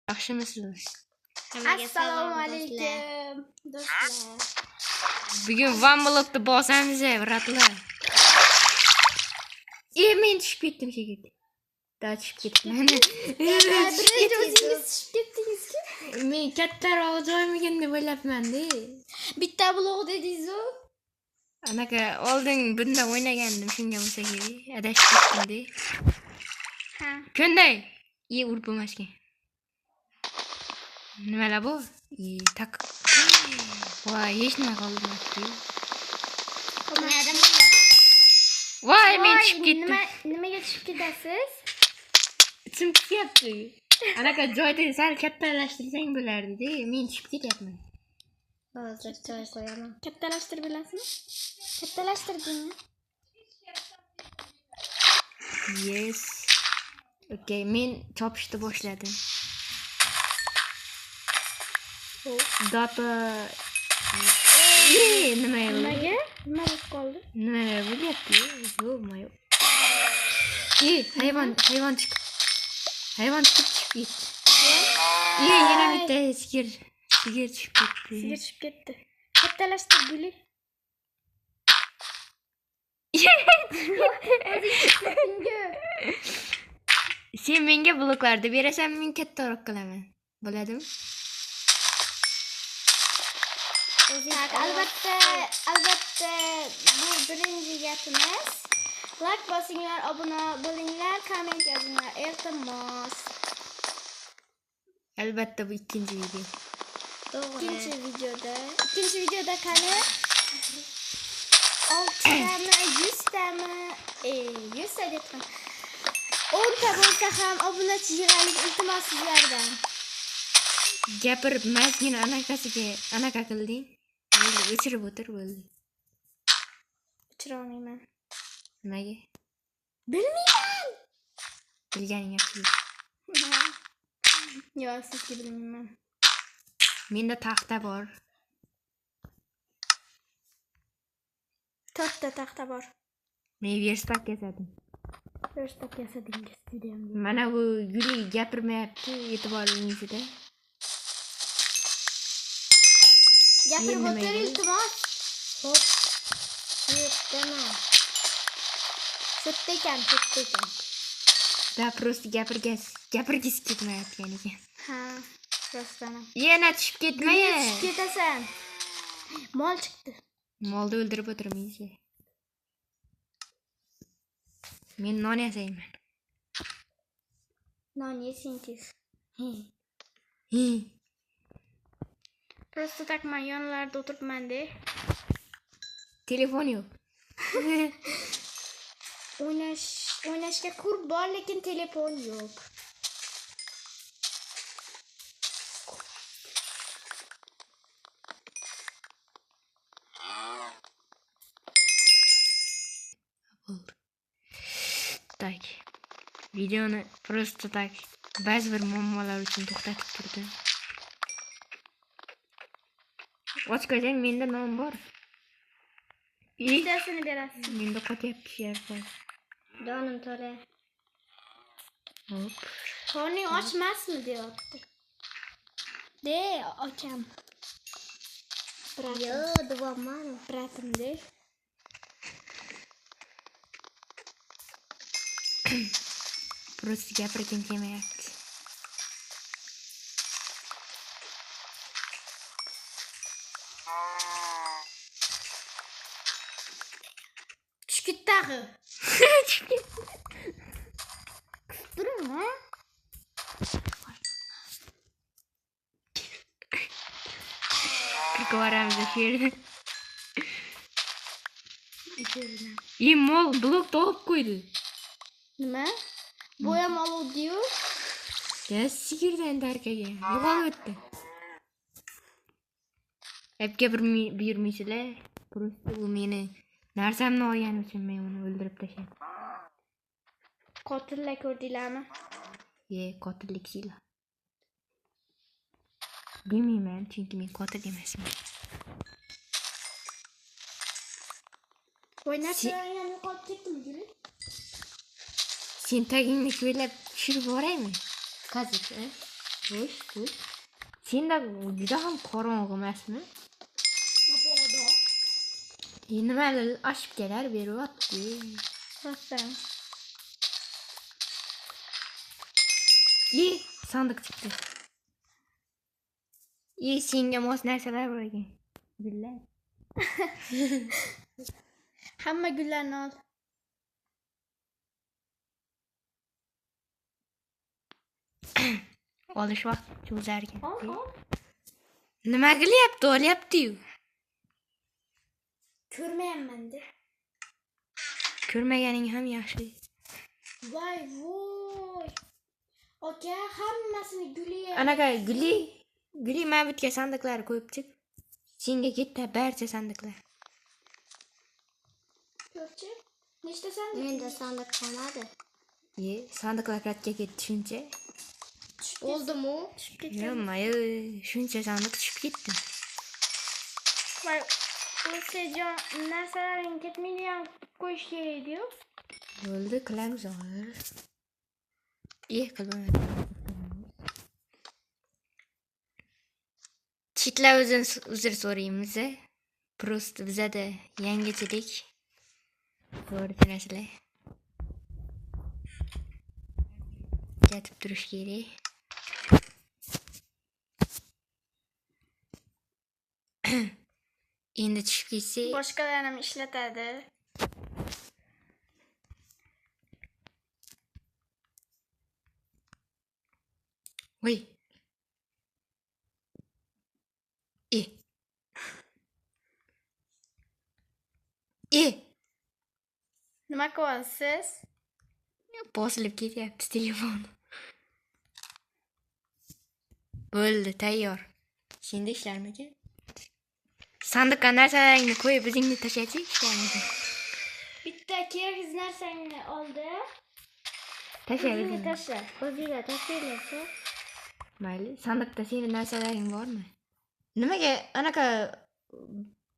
Yaxshimisizlar? Assalomu alaykum do'stlar. Bugun one blockni bosamiz, bratlar. Men tushib ketdim shekilli. Tushib ketdim. Birinchi o'zingiz tushib ketdingizku. Men kattaroq joymikin deb o'ylabman-da. Bitta blok dedingiz-ku. Anaqa oldin bunda o'ynagandim, shunga bo'lsa kerak. Adashib ketdim-da. Ha. Qanday? Urib bo'lmaskan. Nimalar bu? Tak. Voy, hech nima qolmabdi. Voy, men tushib ketdim. Nimaga tushib ketasiz? Ichim ketyapti. Anaqa joyda sal kattalashtirsang bo'lardi-da. Men tushib ketyapman. Hozir joy qo'yaman. Kattalashtirib bilasizmi? Kattalashtirdingmi? Yes. Okay, men chopishni boshladim. Data nimaga? Nima bo'lib qoldi? Nima bo'lyapti? Yo'q. Hayvon chiqib ketdi. Yana bitta sigir tushib ketdi. Sigir tushib ketdi. Kattalashtirib buli. Sen menga bloklarni berasan, men kattaroq qilaman. Bo'ladimi? Albatta bu birinchi gapimiz. Like bosinglar, obuna bo'linglar, komment yozinglar. Iltimos. Albatta bu ikkinchi video. Ikkinchi videoda qani 6tami, 100tami, 100 ta debman. 10 ta bo'lsa ham obunachi yig'alik iltimos sizlardan. Gapirib mazgina anaqasiga anaqa qilding. O'chirib o'tir bo'ldi. O'chira olmayman. Nimaga? Bilmayman. Bilganing yaxshi. Yo'q, sizga bilmayman. Menda taxta bor. 4 ta taxta bor. Men verstak yasadim. Verstak yasadingiz deyam. Mana bu Guli gapirmayapti, e'tiboringizda. Gapirib o'tir iltimos. Hop. Yetdimi? Sutda ekan. Da prosta gapirgis ketmayotgan ekan. Ha, rostdan. Yana tushib ketmaya. Tushib ketasan. Mol chiqdi. Molni o'ldirib o'tirmaysiz. Men non yasayman. Non yesingiz. Prosta takman yonlarida o'tiribman-da. Telefon yo'q. O'ynashga qurb bor, lekin telefon yo'q. Tak. Videoni prosta tak ba'zi bir muammolar uchun to'xtatib turdim. Ochqajang, menda non bor. Bittasini berasiz. Menda qotyapti sherpa. Donim to'la. Hop. Qorning ochmasmi deyapti. De, ocham. Yo'q, devoman. Bratimda. Prosta gapirgim kelmayapti. Tushkitdag'i. Durma. Kirkovaramiz she'rni. Mol blok to'lib qo'ydi. Nima? Bo'yam oluvdi-yu. Ya sigirdan darkaga yo'qolib o'tdi. Gapga buyurmaysizlar. Prosta u meni narsamni olgani uchun men uni o'ldirib tashladim. Qotillar ko'rdinglarmi? Qotillik sila. Bilmayman, chunki men qotil emasman. O'ynashlarni yo'qolib ketdimi? Sen tagingni ko'ylab tushirib boraymi? Qazib, Hoş. Senda juda ham qorong'i emasmi? Mabodo. Nimalar oshib kelar beryapti. Rossam. Sandiq chiqdi. Senga mos narsalar bor ekan. Gullar. Hamma gullarni ol. Olish vaqt cho'zar ekan. Ol. Nima qilyapti? Olyapti-yu. Ko'rmayapman-da. Ko'rmaganing ham yaxshi. Voy. Aka, hammasini guli. Anaqa guli mabitga sandiqlar qo'yib chiq. Senga ketdi barcha sandiqlar. Ko'rchi? Nechta sandiq? Menda sandiq qolmadi. Sandiqlar katta ketdi shuncha. Bo'ldi-mu? Yo'q, shuncha sandiq tushib ketdi. Voy, Sejon, narsalaring ketmaydigan qo'yish kerak edi-yu. Bo'ldi, qilamiz hozir. Qilmayman. Chitlar uzr so'raymiz. Просто bizada yangichilik bor narsalar. Ketib turish kerak. Endi tushib ketsa, Boshqalar ham ishlatadi. voy. Nima qilyapsiz? Bosilib ketyapti telefon. Bo'ldi, tayyor. Senda ishlarmikan? Sandiqqa narsalaringni qo'yib, o'zingni tashlaychi ishlarmikan? Bitta keraksiz narsangni oldi. Tashla O'zingni o'zingni. tashla. O'ziga tashlayapsiz. Mayli, sandiqda seni narsalaring bormi? Nimaga anaqa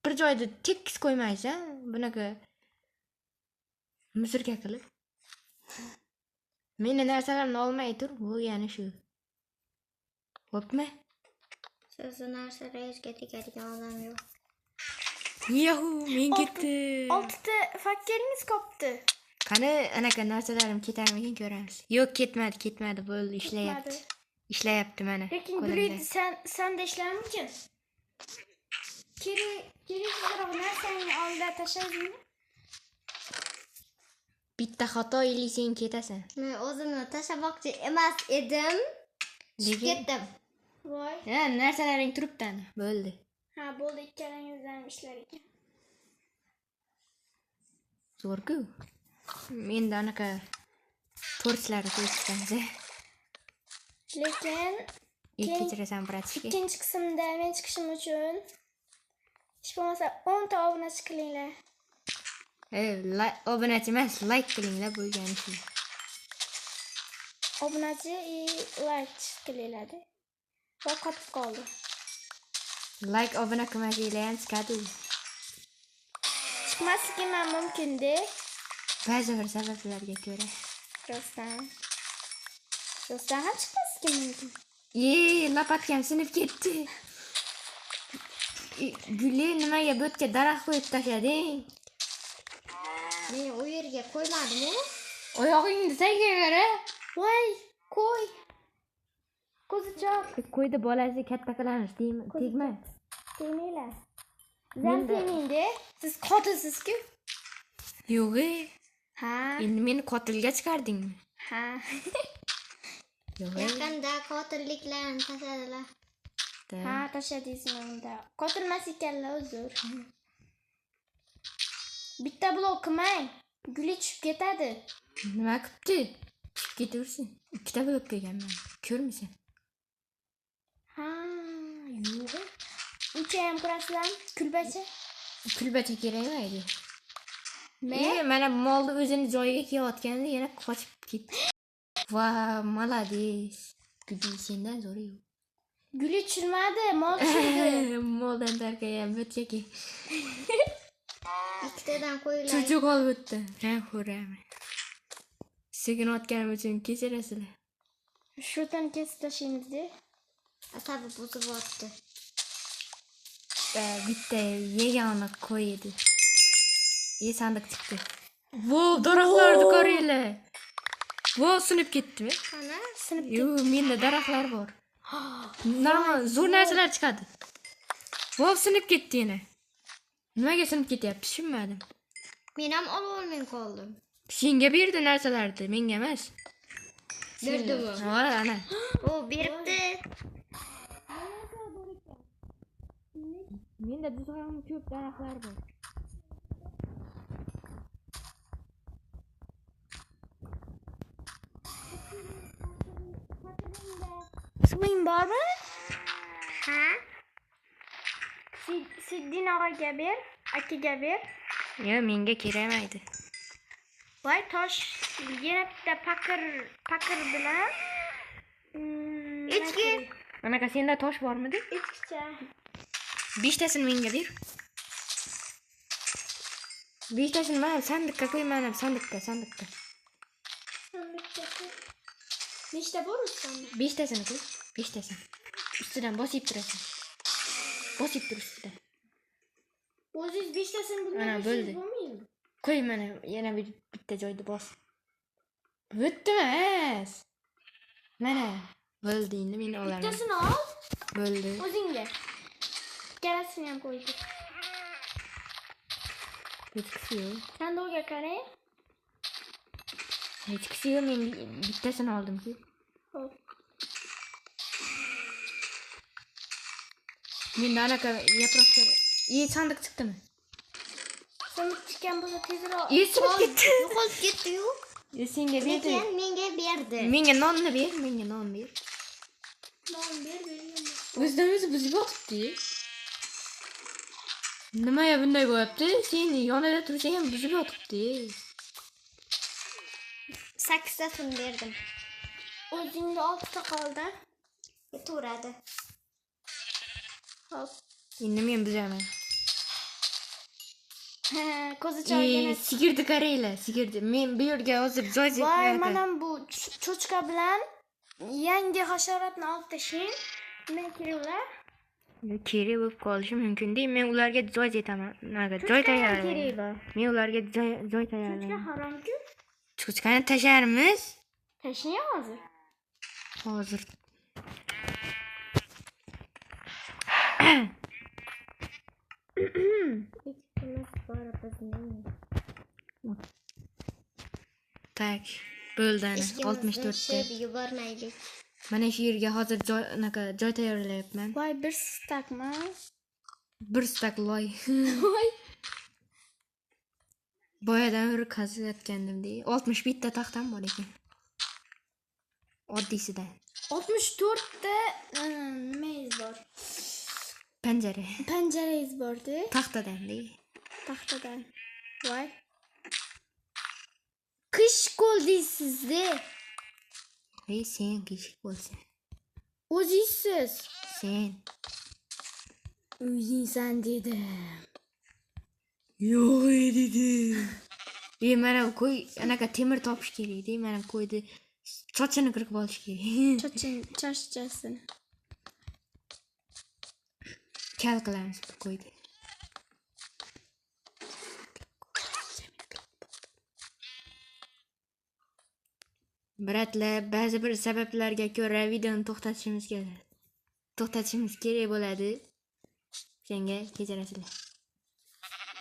bir joyda tekis qo'ymaysan? Bunaqa musurga qilib. Meni narsalarimni olmay tur, bo'lgani shu. Xo'pmi? Sizni narsalarga tegadigan odam yo'q. Yahu, men ketdi. 6 ta fakkeringiz qopti. Qani anaqa narsalarim ketarmikin ko'ramiz. Yo'q, ketmadi, bo'ldi, ishlayapti. Ishlayapti mana. Lekin qo'limda. Guli senda ishlarmikin? Keraksizroq narsangni oldi tashladingmi? Bitta xato ili sen ketasan. Men o'zimni tashlamoqchi emas edim. Chiqib ketdim. Voy. Narsalaring turibdan. Bo'ldi. Ha, bo'ldi, ikkalangizdan ishlar ekan. Zo'r-ku. Menda anaqa torchlarni qo'yishganmiz. Lekin Kechirasan, bratishga. ikkinchi qismda men chiqishim uchun hech bo'lmasa 10 ta obunachi qilinglar. Obunachi emas, like qilinglar bo'lgani shu. Obunachi like qilinglar. Va qotib qoldi. Like obuna qilmasanglar ham chiqadi. Chiqmasligi ham mumkin-da. Ba'zi bir sabablarga ko'ra. Rostdan ham chiqmasligi mumkin. Lopatkam sinib ketdi. Guli nimaga bo'tga daraxt qo'yib tashlading? Men u yerga qo'ymadim-ku. Oyog'ingni tagiga qara. Voy, qo'y. Qo'zichoq. Qo'ydi bolasi katta qilamiz, tegma. Tegmanglar. Zam tegmang-da. Siz qotilsiz-ku. Yo'q. Ha. Endi meni qotilga chiqardingmi? Ha. Yo'q. Yaqinda qotilliklarni tashladilar. Ha, tashladingizmi unda? Qotilmas ekanlar, uzr. Bitta blok qilmang. Guli tushib ketadi. Nima qilibdi? Tushib ketaversin. Ikkita bo'lib kelganman. Ko'rmisan? Ha, yo'q. Uncha ham qurasizlarmi? Kulbacha? Kulbacha kerakmaydi. Men Mana molni o'zini joyiga kiyayotganda yana qochib ketdi. Va, malades. Guli sendan zo'r yo'q. Guli tushirmadi, mol tushirdi. Moldan tarqagan bo'tchaki. Ikkitadan qo'yiladi. Chuchuk olib o'tdi. Rahuraman. Sekin otganim uchun kechirasizlar. Şuradan kesip tashlaymiz-da. Asabi buzilyapti. Bitta yegona qo'y edi. Sandiq chiqdi. Wow, daraxtlarni qaranglar. Wow, sinib ketdimi? Qani? Sinib Yo'q, menda daraxtlar bor. Normal zo'r narsalar chiqadi. Wow, sinib ketdi yana. Nimaga sinib ketyapti, tushunmadim. Men ham olib olmay qoldim. Senga berdi narsalarni, menga emas. Berdimi? Ha, ana. O beribdi. Menda juda ham ko'p daraxtlar bor. Suving bormi? Ha? Siddin og'aga ber, akaga ber. Yo'q, menga kerakmaydi. Voy tosh yana bitta pakir bilan. Echki. Anaqa senda tosh bormidi? Echkicha. 5 tasini menga ber. 5 tasini mana sandiqqa qo'y, mana sandiqqa. Nechta bor ustida? 5 tasini qo'y, 5 tasini. Ustidan bosib turasan. Bosib tur ustidan. O'zingiz 5 tasini Ana, bundan bo'ldi. bo'lmaydi. Qo'y mana yana bitta joyda bos. Bitmas. Mana bo'ldi, endi men olaman. Bittasini ol, Bo'ldi. o'zingga. Ikkalasini ham qo'ydi. Hechqisi yo'q. Sanduqqa qarang. Hechqisi yo'q, men bittasini oldim-ku. Xo'p. Menda anaqa yaproqlar. Sandiq chiqdimi? Sanduq chiqqan bo'lsa tezroq. Sinib ketdi. Yo'qolib ketdi-yu. Senga berdi. Lekin menga berdi. Menga nonni ber, menga non ber. Non bergan. O'zidan o'zi buzib yotibdi. Nimaga bunday bo'lyapti? Sen yonida tursang ham buzib yotibdi. 8 tasini berdim. O'zingda 6 ta qoldi. Ketaveradi. Hop. Endi men buzaman. Ha, ko'zi cho'g'ini. Sigirni qaranglar, sigirni. Men bu yerga hozir joy Voy, mana bu cho'chqa bilan yangi hasharotni olib tashlang. Nima keraklar? kerak bo'lib qolishi mumkin-da. Men ularga joy aytaman. Joy tayyorlayman. Men ularga joy Cho'chqa tayyorlayman. haromku. Cho'chqani tasharmiz. Tashlang hozir. Hozir. Tak, bo'ldi ana 64 ta. Yubormaylik. Mana shu yerga hozir joy tayyorlayapman. Voy, bir stakmi? Bir stak loy. Voy. Boyadan beri qaziyotgandim-da. 61 ta taxtam bor ekan. Oddiysidan. 64 ta nimangiz bor? Panjara. Panjarangiz bor-da. Taxtadan-da. Taxtadan. Voy. Qish qo'ldingsiz-da. Sen kishik bo'lsan. O'zingsiz. Sen. O'zingsan dedim. Yo'q dedim. Mana qo'y anaqa temir topish kerak-da. Mana qo'ydi chochini qirib olish kerak. Chochchasini. Kal qilamiz bu qo'ydi. Bratlar, ba'zi bir sabablarga ko'ra videoni to'xtatishimiz kerak bo'ladi. Senga kechirasizlar.